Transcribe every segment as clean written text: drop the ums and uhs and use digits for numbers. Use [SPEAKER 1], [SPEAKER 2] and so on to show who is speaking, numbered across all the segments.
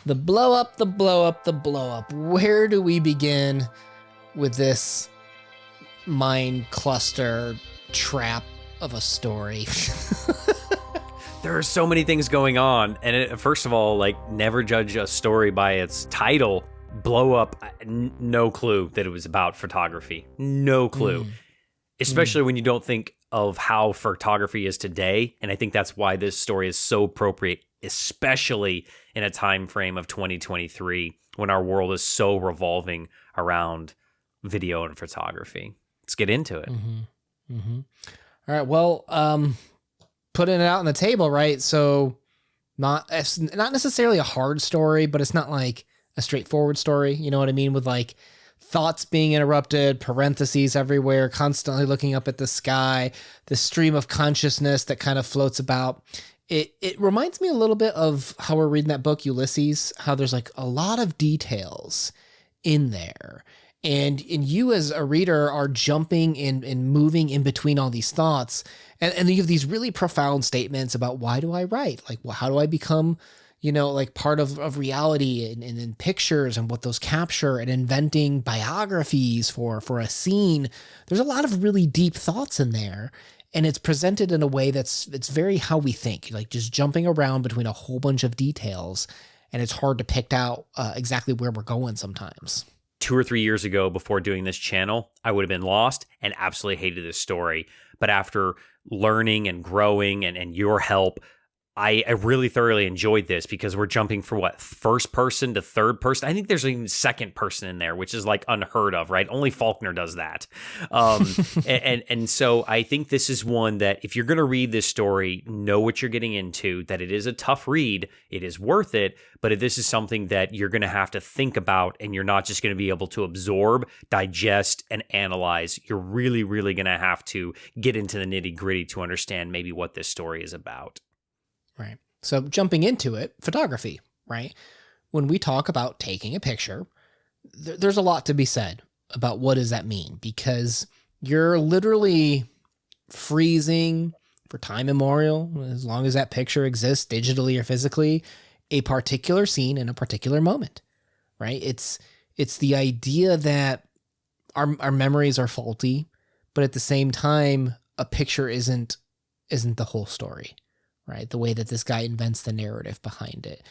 [SPEAKER 1] The blow up, the blow up, the blow up. Where do we begin with this mind cluster trap of a story?
[SPEAKER 2] There are so many things going on. And first of all, never judge a story by its title. Blow up, no clue that it was about photography. No clue. Especially when you don't think of how photography is today. And I think that's why this story is so appropriate, especially in a time frame of 2023 when our world is so revolving around video and photography. Let's get into it.
[SPEAKER 1] All right. Well, putting it out on the table, right? So it's not necessarily a hard story, but it's not like a straightforward story. You know what I mean? With thoughts being interrupted, parentheses everywhere, constantly looking up at the sky, the stream of consciousness that kind of floats about. It reminds me a little bit of how we're reading that book, Ulysses, how there's a lot of details in there. And you as a reader are jumping and moving in between all these thoughts. And then you have these really profound statements about why do I write? How do I become, part of reality and in pictures and what those capture and inventing biographies for a scene. There's a lot of really deep thoughts in there. And it's presented in a way it's very how we think, just jumping around between a whole bunch of details. And it's hard to pick out exactly where we're going sometimes.
[SPEAKER 2] 2 or 3 years ago, before doing this channel, I would have been lost and absolutely hated this story. But after learning and growing and your help, I really thoroughly enjoyed this because we're jumping from first person to third person. I think there's even second person in there, which is unheard of, right? Only Faulkner does that. And so I think this is one that if you're going to read this story, know what you're getting into, that it is a tough read. It is worth it. But if this is something that you're going to have to think about and you're not just going to be able to absorb, digest, and analyze, you're really, really going to have to get into the nitty gritty to understand maybe what this story is about.
[SPEAKER 1] Right. So jumping into it, photography, right? When we talk about taking a picture, there's a lot to be said about what does that mean? Because you're literally freezing for time immemorial, as long as that picture exists digitally or physically, a particular scene in a particular moment, right? It's the idea that our memories are faulty, but at the same time, a picture isn't the whole story. Right? The way that this guy invents the narrative behind it.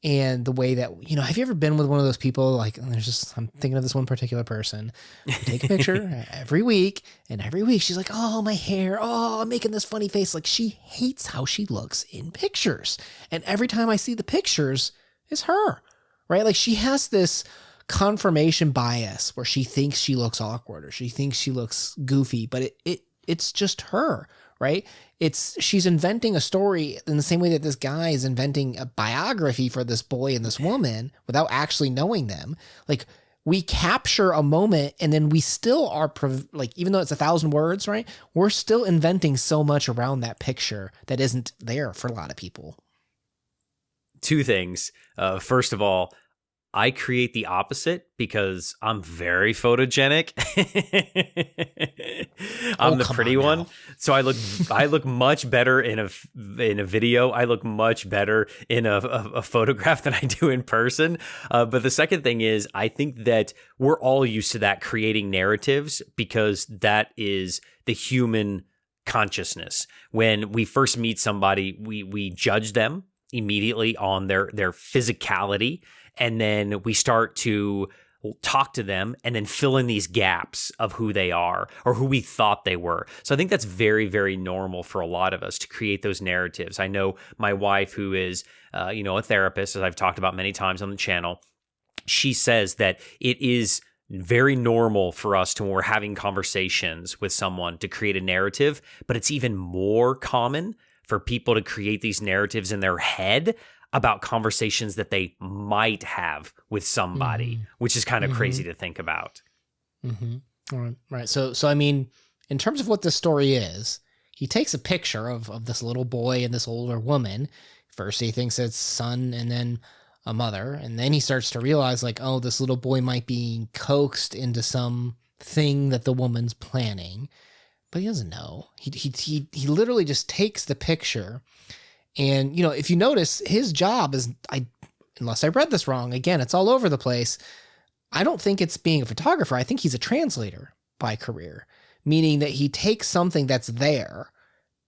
[SPEAKER 1] And the way that, have you ever been with one of those people, I'm thinking of this one particular person, who take a picture every week, and every week she's like, oh, my hair, oh, I'm making this funny face. She hates how she looks in pictures. And every time I see the pictures, it's her, right? She has this confirmation bias where she thinks she looks awkward or she thinks she looks goofy, but it's just her. Right? She's inventing a story in the same way that this guy is inventing a biography for this boy and this woman without actually knowing them. We capture a moment and then we still are even though it's 1,000 words, right? We're still inventing so much around that picture that isn't there for a lot of people.
[SPEAKER 2] 2 things. First of all, I create the opposite because I'm very photogenic. I'm the pretty one. So I look much better in a video. I look much better in a photograph than I do in person. But the second thing is I think that we're all used to that, creating narratives, because that is the human consciousness. When we first meet somebody, we judge them immediately on their physicality. And then we start to talk to them and then fill in these gaps of who they are or who we thought they were. So I think that's very, very normal for a lot of us to create those narratives. I know my wife, who is, a therapist, as I've talked about many times on the channel, she says that it is very normal for us when we're having conversations with someone to create a narrative, but it's even more common for people to create these narratives in their head about conversations that they might have with somebody, which is kind of crazy to think about.
[SPEAKER 1] All right. So I mean, in terms of what this story is, he takes a picture of this little boy and this older woman. First, he thinks it's son and then a mother. And then he starts to realize oh, this little boy might be coaxed into some thing that the woman's planning, but he doesn't know. He literally just takes the picture. And, if you notice, his job is unless I read this wrong, again, it's all over the place. I don't think it's being a photographer. I think he's a translator by career, meaning that he takes something that's there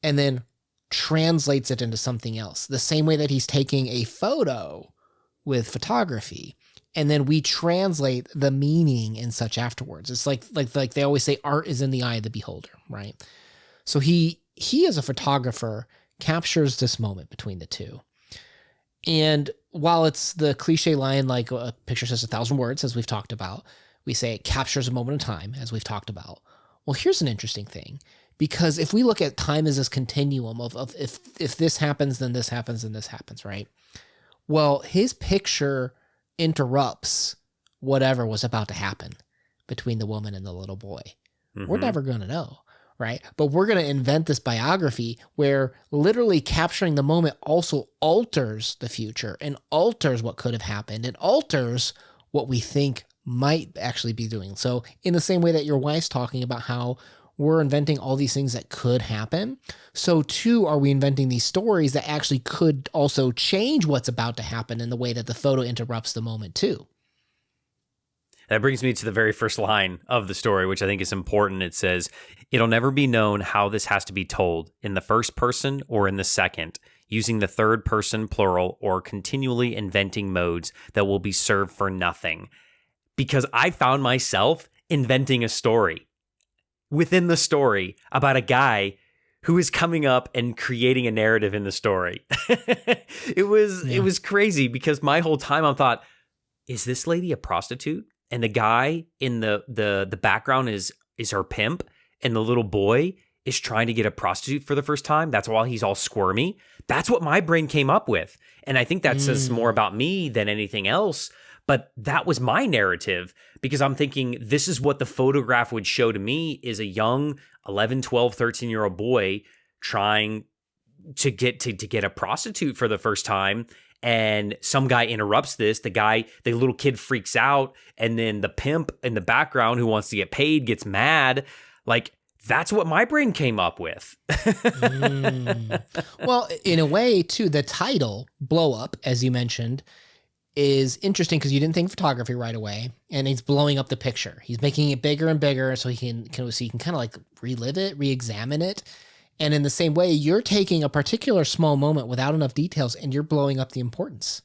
[SPEAKER 1] and then translates it into something else. The same way that he's taking a photo with photography, and then we translate the meaning and such afterwards. It's like they always say, art is in the eye of the beholder, right? So he as a photographer captures this moment between the two. And while it's the cliche line, like a picture says 1,000 words, as we've talked about, we say it captures a moment in time, as we've talked about. Well, here's an interesting thing, because if we look at time as this continuum of if this happens, then this happens, and this happens, right? Well, his picture interrupts whatever was about to happen between the woman and the little boy. We're never going to know, right? But we're going to invent this biography where literally capturing the moment also alters the future and alters what could have happened and alters what we think might actually be doing. So in the same way that your wife's talking about how we're inventing all these things that could happen, so too are we inventing these stories that actually could also change what's about to happen in the way that the photo interrupts the moment too.
[SPEAKER 2] That brings me to the very first line of the story, which I think is important. It says, "It'll never be known how this has to be told, in the first person or in the second, using the third person plural or continually inventing modes that will be served for nothing." Because I found myself inventing a story within the story about a guy who is coming up and creating a narrative in the story. It was crazy, because my whole time I thought, is this lady a prostitute? And the guy in the background is her pimp, and the little boy is trying to get a prostitute for the first time. That's why he's all squirmy. That's what my brain came up with. And I think that says more about me than anything else. But that was my narrative, because I'm thinking this is what the photograph would show to me, is a young 11, 12, 13-year-old boy trying to get a prostitute for the first time. And some guy interrupts this. The little kid freaks out. And then the pimp in the background who wants to get paid gets mad. Like, that's what my brain came up with.
[SPEAKER 1] Well, in a way, too, the title, Blow Up, as you mentioned, is interesting because you didn't think photography right away, and he's blowing up the picture. He's making it bigger and bigger so he can kind of like relive it, re-examine it. And in the same way, you're taking a particular small moment without enough details and you're blowing up the importance.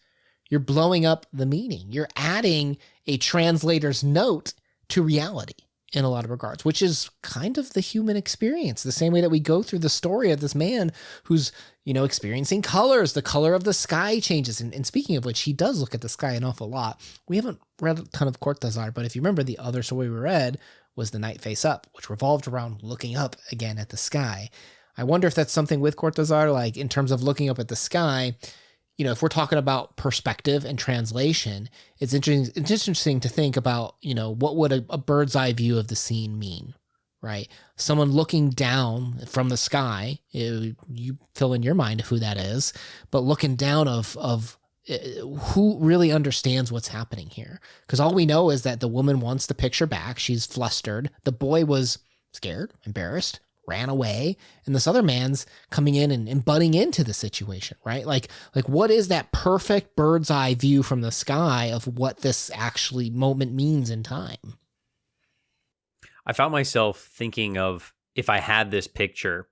[SPEAKER 1] You're blowing up the meaning. You're adding a translator's note to reality in a lot of regards, which is kind of the human experience. The same way that we go through the story of this man who's, experiencing colors. The color of the sky changes. And speaking of which, he does look at the sky an awful lot. We haven't read a ton of Cortazar, but if you remember, the other story we read was The Night Face Up, which revolved around looking up again at the sky. I wonder if that's something with Cortazar, like in terms of looking up at the sky. If we're talking about perspective and translation, it's interesting to think about, what would a bird's eye view of the scene mean, right? Someone looking down from the sky, you fill in your mind of who that is, but looking down of who really understands what's happening here. Because all we know is that the woman wants the picture back. She's flustered. The boy was scared, embarrassed, ran away, and this other man's coming in and butting into the situation, right? Like what is that perfect bird's eye view from the sky of what this actually moment means in time?
[SPEAKER 2] I found myself thinking of if I had this picture,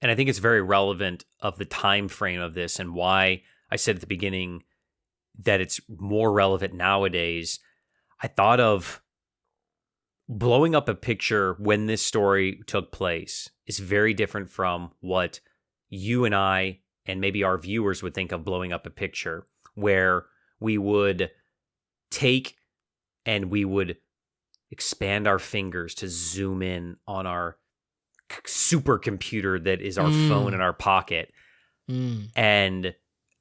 [SPEAKER 2] and I think it's very relevant of the time frame of this and why I said at the beginning that it's more relevant nowadays. I thought of blowing up a picture when this story took place is very different from what you and I and maybe our viewers would think of blowing up a picture, where we would take and we would expand our fingers to zoom in on our supercomputer that is our phone in our pocket. And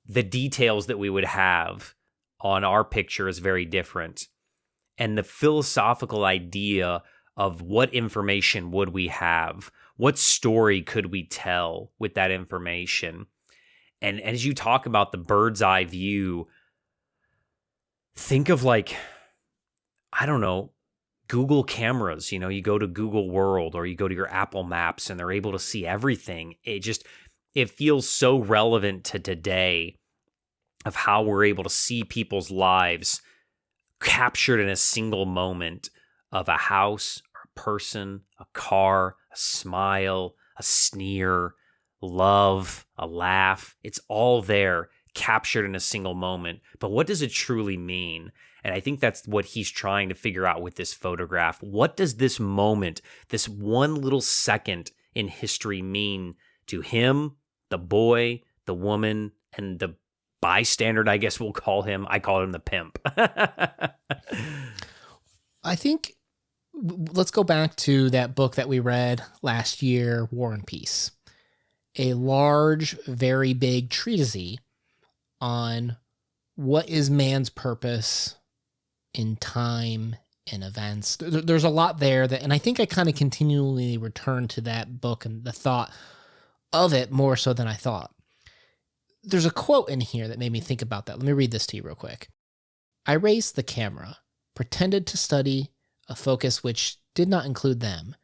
[SPEAKER 2] the details that we would have on our picture is very different. And the philosophical idea of what information would we have, what story could we tell with that information. And as you talk about the bird's eye view, think of Google cameras. You go to Google World or you go to your Apple Maps and they're able to see everything. It feels so relevant to today. of how we're able to see people's lives captured in a single moment of a house, or a person, a car, a smile, a sneer, love, a laugh. It's all there, captured in a single moment. But what does it truly mean? And I think that's what he's trying to figure out with this photograph. What does this moment, this one little second in history mean to him, the boy, the woman, and the bystander, I guess we'll call him. I call him the pimp.
[SPEAKER 1] I think let's go back to that book that we read last year, War and Peace. A large, very big treatise on what is man's purpose in time and events. There's a lot there that, and I think I kind of continually return to that book and the thought of it more so than I thought. There's a quote in here that made me think about that. Let me read this to you real quick. I raised the camera, pretended to study a focus which did not include them,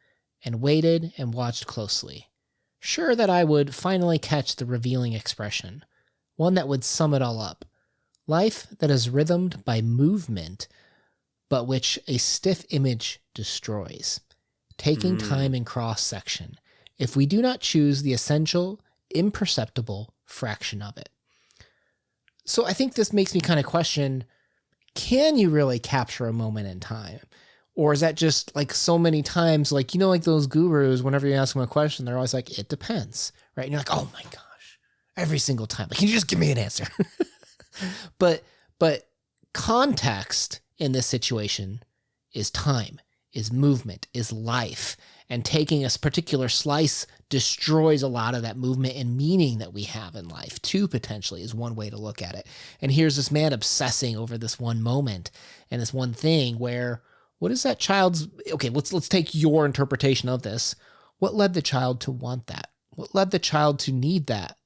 [SPEAKER 1] and waited and watched closely, sure that I would finally catch the revealing expression, one that would sum it all up. Life that is rhythmed by movement, but which a stiff image destroys, taking time in cross-section, if we do not choose the essential, imperceptible fraction of it. So I think this makes me kind of question, can you really capture a moment in time? Or is that just like so many times, like, you know, like those gurus, whenever you ask them a question, they're always like, it depends, right? And you're like, oh my gosh, every single time. Like, can you just give me an answer? But context in this situation is time, is movement, is life. And taking a particular slice destroys a lot of that movement and meaning that we have in life too, potentially, is one way to look at it. And here's this man obsessing over this one moment and this one thing where, what is that child's, okay, let's take your interpretation of this. What led the child to want that? What led the child to need that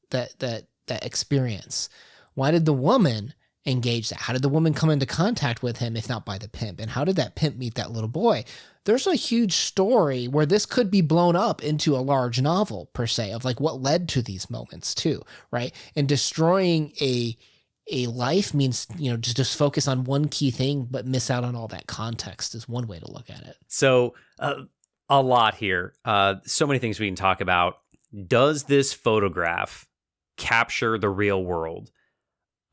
[SPEAKER 1] experience? Why did the woman engage that? How did the woman come into contact with him, if not by the pimp? And how did that pimp meet that little boy? There's a huge story where this could be blown up into a large novel, per se, of like what led to these moments too, right? And destroying a life means, you know, just focus on one key thing, but miss out on all that context is one way to look at it.
[SPEAKER 2] So a lot here. So many things we can talk about. Does this photograph capture the real world?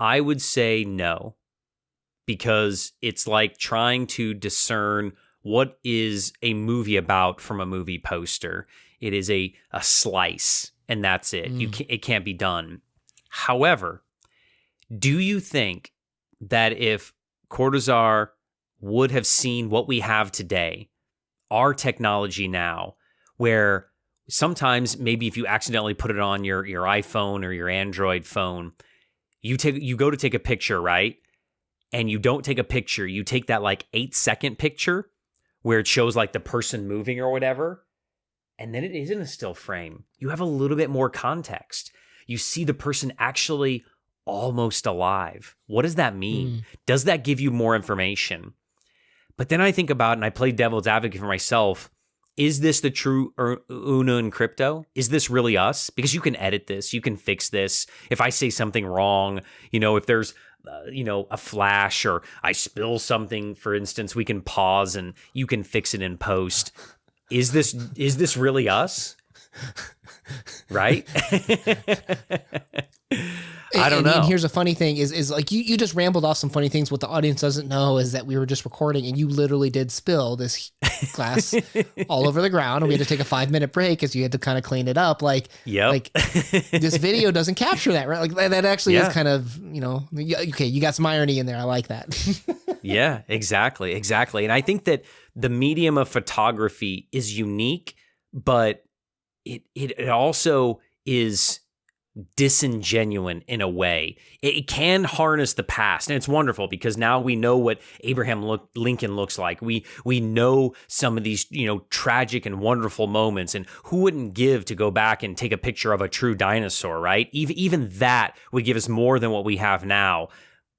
[SPEAKER 2] I would say no, because it's like trying to discern what is a movie about from a movie poster. It is a slice, and that's it. It can't be done. However, do you think that if Cortazar would have seen what we have today, our technology now, where sometimes maybe if you accidentally put it on your iPhone or your Android phone, you go to take a picture, right? And you don't take a picture. You take that like 8-second picture where it shows like the person moving or whatever. And then it isn't a still frame. You have a little bit more context. You see the person actually almost alive. What does that mean? Does that give you more information? But then I think about, and I play devil's advocate for myself, is this the true Uno in crypto? Is this really us? Because you can edit this, you can fix this. If I say something wrong, you know, if there's, a flash or I spill something, for instance, we can pause and you can fix it in post. Is this really us? Right? I don't know.
[SPEAKER 1] And here's a funny thing is like you just rambled off some funny things. What the audience doesn't know is that we were just recording and you literally did spill this glass all over the ground, and we had to take a 5-minute break because you had to kind of clean it up. Like, like this video doesn't capture that, right? Like that actually is kind of, okay, you got some irony in there. I like that.
[SPEAKER 2] Yeah, exactly. And I think that the medium of photography is unique, but it also is disingenuine in a way. It can harness the past, and it's wonderful because now we know what Abraham Lincoln looks like. We know some of these, tragic and wonderful moments, and who wouldn't give to go back and take a picture of a true dinosaur, right? Even that would give us more than what we have now,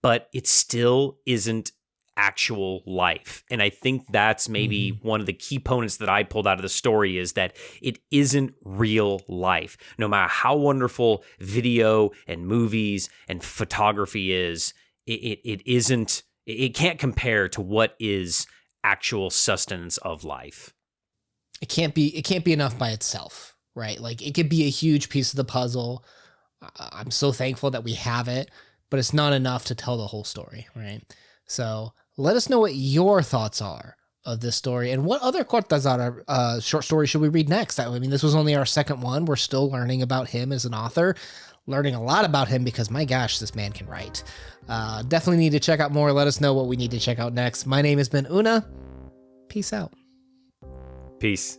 [SPEAKER 2] but it still isn't actual life. And I think that's maybe one of the key components that I pulled out of the story, is that it isn't real life. No matter how wonderful video and movies and photography is, it can't compare to what is actual sustenance of life.
[SPEAKER 1] It can't be enough by itself, right? Like, it could be a huge piece of the puzzle. I'm so thankful that we have it, but it's not enough to tell the whole story, right? So let us know what your thoughts are of this story, and what other Cortazar short story should we read next? I mean, this was only our second one. We're still learning about him as an author, learning a lot about him, because my gosh, this man can write. Definitely need to check out more. Let us know what we need to check out next. My name has been Una. Peace out.
[SPEAKER 2] Peace.